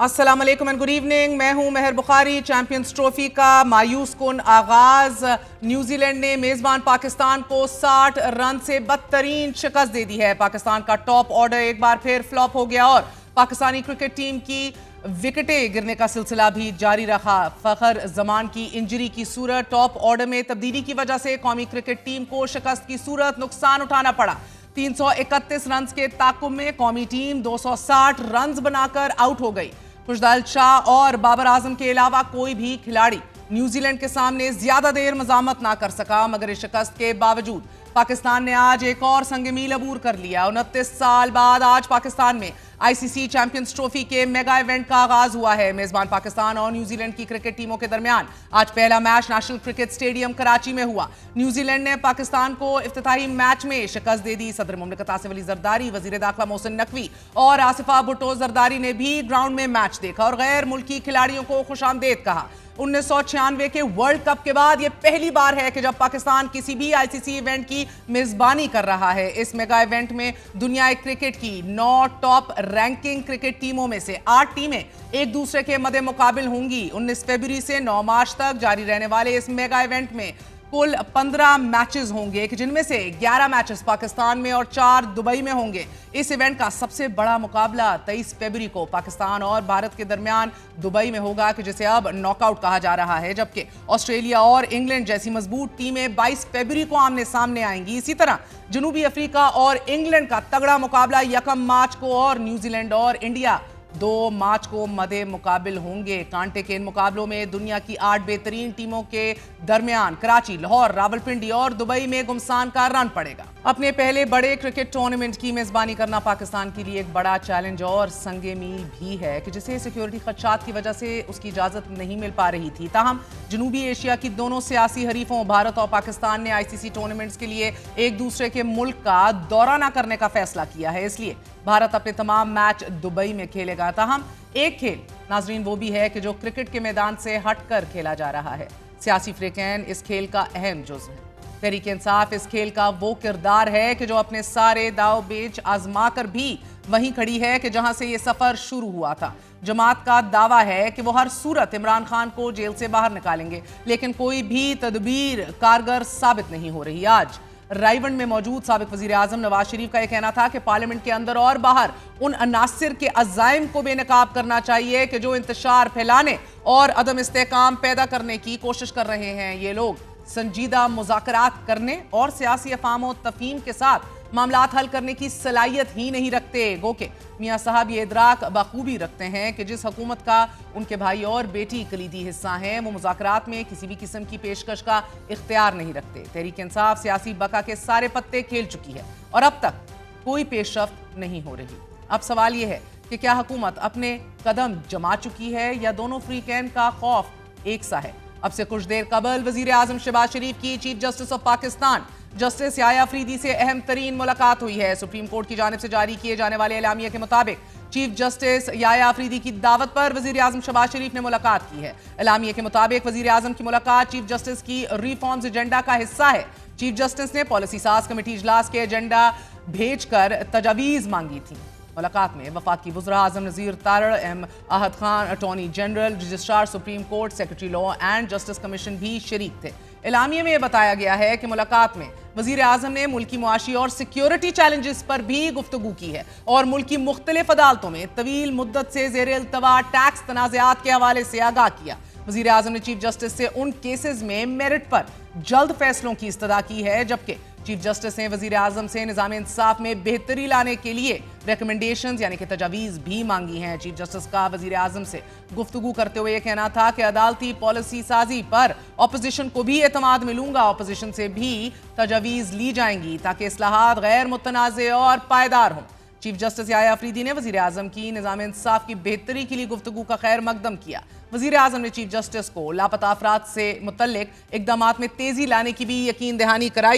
अस्सलाम वालेकुम and good evening. मैं हूं मेहर बुखारी। चैंपियंस ट्रॉफी का मायूस कुन आगाज। न्यूजीलैंड ने मेजबान पाकिस्तान को 60 रन से बदतरीन शिकस्त दे दी है। पाकिस्तान का टॉप ऑर्डर एक बार फिर फ्लॉप हो गया और पाकिस्तानी क्रिकेट टीम की विकेटें गिरने का सिलसिला भी जारी रहा। फखर जमान की इंजरी की सूरत, टॉप ऑर्डर में तब्दीली की वजह से कौमी क्रिकेट टीम को शिकस्त की सूरत नुकसान उठाना पड़ा। 331 रन के ताकुब में कौमी टीम 260 रन बनाकर आउट हो गई। खुशदाल शाह और बाबर आजम के अलावा कोई भी खिलाड़ी न्यूजीलैंड के सामने ज्यादा देर मजामत ना कर सका, मगर इस शिकस्त के बावजूद पाकिस्तान ने आज एक और संग मील अबूर कर लिया। 29 साल बाद आज पाकिस्तान में आईसीसी चैंपियंस ट्रॉफी के मेगा इवेंट का आगाज हुआ है। मेजबान पाकिस्तान और न्यूजीलैंड की क्रिकेट टीमों के दरमियान आज पहला match national cricket stadium Karachi में हुआ। न्यूजीलैंड ने पाकिस्तान को इफ्तिताही मैच में शिकस्त दे दी। सदर मुमलिकत आसिफ अली जरदारी, वजीर दाखिला मोहसिन नकवी और आसिफा भुट्टो जरदारी ने भी ग्राउंड में मैच देखा और गैर मुल्की खिलाड़ियों को खुशामदीद कहा। 1996 के वर्ल्ड कप के बाद यह पहली बार है कि जब पाकिस्तान किसी भी आईसीसी इवेंट की मेजबानी कर रहा है। इस मेगा इवेंट में दुनिया क्रिकेट की 9 टॉप रैंकिंग क्रिकेट टीमों में से 8 टीमें एक दूसरे के मद्दे मुकाबिल होंगी। 19 फरवरी से 9 मार्च तक जारी रहने वाले इस मेगा इवेंट में कुल 15 मैचेस होंगे, जिनमें से 11 मैचेस पाकिस्तान में और 4 दुबई में होंगे। इस इवेंट का सबसे बड़ा मुकाबला 23 फरवरी को पाकिस्तान और भारत के दरमियान दुबई में होगा, कि जिसे अब नॉकआउट कहा जा रहा है, जबकि ऑस्ट्रेलिया और इंग्लैंड जैसी मजबूत टीमें 22 फरवरी को आमने सामने आएंगी। इसी तरह जनूबी अफ्रीका और इंग्लैंड का तगड़ा मुकाबला 1 मार्च को और न्यूजीलैंड और इंडिया 2 मार्च को मदे मुकाबिल होंगे। कांटे के इन मुकाबलों में दुनिया की 8 बेहतरीन टीमों के दरमियान कराची, लाहौर, रावलपिंडी और दुबई में घुमसान का रन पड़ेगा। अपने पहले बड़े क्रिकेट टूर्नामेंट की मेजबानी करना पाकिस्तान के लिए एक बड़ा चैलेंज और संगे मील भी है, कि जिसे सिक्योरिटी खदशात की वजह से उसकी इजाजत नहीं मिल पा रही थी। ताहम जनूबी एशिया की दोनों सियासी हरीफों भारत और पाकिस्तान ने आईसीसी टूर्नामेंट्स के लिए एक दूसरे के मुल्क का दौरा न करने का फैसला किया है। इसलिए भारत अपने तमाम मैच दुबई में खेलेगा। ताहम एक खेल नाजरीन वो भी है कि जो क्रिकेट के मैदान से हटकर खेला जा रहा है। सियासी फ्रिकैन इस खेल का अहम जुज़ है। तहरीक इंसाफ इस खेल का वो किरदार है कि जो अपने सारे दाव पेच आजमा कर भी वहीं खड़ी है कि जहां से ये सफर शुरू हुआ था। जमात का दावा है कि वो हर सूरत इमरान खान को जेल से बाहर निकालेंगे, लेकिन कोई भी तदबीर कारगर साबित नहीं हो रही। आज रायवंड में मौजूद साबिक वजीर आजम नवाज शरीफ का यह कहना था कि पार्लियामेंट के अंदर और बाहर उन अनासिर के अज़ाइम को बेनकाब करना चाहिए कि जो इंतशार फैलाने और अदम इस्तेहकाम पैदा करने की कोशिश कर रहे हैं। ये लोग संजीदा मुज़ाकरात करने और सियासी अफाम व तफहीम के साथ मामलात हल करने की सलाहियत ही नहीं रखते। गो के मियाँ साहब ये इदराक बखूबी रखते हैं कि जिस हुकूमत का उनके भाई और बेटी कलीदी हिस्सा हैं, वो मुज़ाकरात में किसी भी किस्म की पेशकश का इख्तियार नहीं रखते। तहरीक इंसाफ सियासी बका के सारे पत्ते खेल चुकी है और अब तक कोई पेशरफ्त नहीं हो रही। अब सवाल ये है कि क्या हुकूमत अपने कदम जमा चुकी है या दोनों फ्रीकैन का खौफ एक सा है। अब से कुछ देर कबल वजीर आजम शहबाज शरीफ की chief justice of Pakistan justice Yahya Afridi से अहम तरीन मुलाकात हुई है। सुप्रीम कोर्ट की जानिब से जारी किए जाने वाले एलामिया के मुताबिक चीफ जस्टिस याया अफरीदी की दावत पर वजीर आजम शहबाज शरीफ ने मुलाकात की है। एलामिया के मुताबिक वजीर आजम की मुलाकात चीफ जस्टिस की रिफॉर्म्स एजेंडा का हिस्सा है। चीफ जस्टिस ने पॉलिसी साज कमेटी इजलास के एजेंडा भेजकर तजावीज मांगी थी। मुलाकात में वफाकी वज़रा आज़म Nazir Tarar, M Ahad Khan, attorney general, registrar supreme court, secretary law and justice commission भी शरीक थे। एलामिया में यह बताया गया है कि मुलाकात में वज़ीर आज़म ने मुल्की मुआशी और सिक्योरिटी चैलेंजेस पर भी गुफ्तगू की है और मुल्क की मुख्तलिफ अदालतों में तवील मुद्दत से ज़ेर इल्तवा टैक्स तनाज़ात के हवाले से आगाह किया। वज़ीर आज़म ने चीफ जस्टिस से उन केसेस में मेरिट पर जल्द फैसलों की इस्तदा की है, जबकि चीफ जस्टिस ने वजीर आजम से निज़ाम इंसाफ में बेहतरी लाने के लिए रिकमेंडेशंस यानी कि तजावीज़ भी मांगी हैं। चीफ जस्टिस का वजीर आजम से गुफ्तगू करते हुए यह कहना था कि अदालती पॉलिसी साजी पर अपोजिशन को भी एतमाद मिलूंगा, अपोजिशन से भी तजावीज़ ली जाएंगी ताकि इस्लाहात गैर मुतनाज़े और पायदार हों। चीफ जस्टिस याया अफरीदी ने वजीर आजम की निज़ाम इंसाफ की बेहतरी के लिए गुफ्तगू का खैर मकदम किया। वजीर आजम ने चीफ जस्टिस को लापता अफराद से मुतल्लिक इक़दामात में तेज़ी लाने की भी यकीन दहानी कराई।